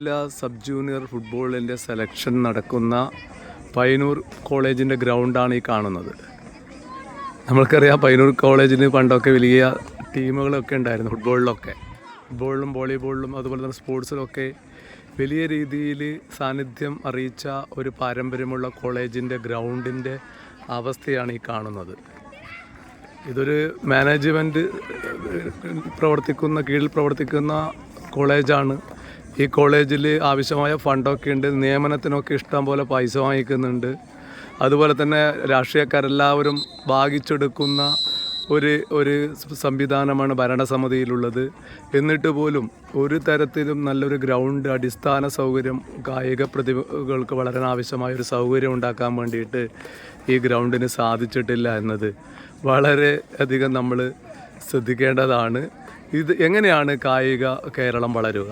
ജില്ലാ sub junior ഫുട്ബോളിൻ്റെ selection നടക്കുന്ന പയ്യന്നൂർ കോളേജിൻ്റെ ഗ്രൗണ്ടാണ് ഈ കാണുന്നത്. നമ്മൾക്കറിയാം, പയ്യന്നൂർ കോളേജിന് പണ്ടൊക്കെ വലിയ ടീമുകളൊക്കെ ഉണ്ടായിരുന്നു. ഫുട്ബോളിലും വോളിബോളിലും അതുപോലെ തന്നെ സ്പോർട്സിലൊക്കെ വലിയ രീതിയിൽ സാന്നിധ്യം അറിയിച്ച ഒരു പാരമ്പര്യമുള്ള കോളേജിൻ്റെ ഗ്രൗണ്ടിൻ്റെ അവസ്ഥയാണ് ഈ കാണുന്നത്. ഇതൊരു മാനേജ്മെൻറ്റ് കീഴിൽ പ്രവർത്തിക്കുന്ന കോളേജാണ്. ഈ കോളേജിൽ ആവശ്യമായ ഫണ്ടൊക്കെ ഉണ്ട്. നിയമനത്തിനൊക്കെ ഇഷ്ടം പോലെ പൈസ വാങ്ങിക്കുന്നുണ്ട്. അതുപോലെ തന്നെ രാഷ്ട്രീയക്കാരെല്ലാവരും ഭാഗിച്ചെടുക്കുന്ന ഒരു സംവിധാനമാണ് ഭരണസമിതിയിലുള്ളത്. എന്നിട്ട് പോലും ഒരു തരത്തിലും നല്ലൊരു ഗ്രൗണ്ട്, അടിസ്ഥാന സൗകര്യം, കായിക പ്രതിഭകൾക്ക് വളരെ ആവശ്യമായൊരു സൗകര്യം ഉണ്ടാക്കാൻ വേണ്ടിയിട്ട് ഈ ഗ്രൗണ്ടിന് സാധിച്ചിട്ടില്ല എന്നത് വളരെ അധികം നമ്മൾ ശ്രദ്ധിക്കേണ്ടതാണ്. ഇത് എങ്ങനെയാണ് കായിക കേരളം വളരുക?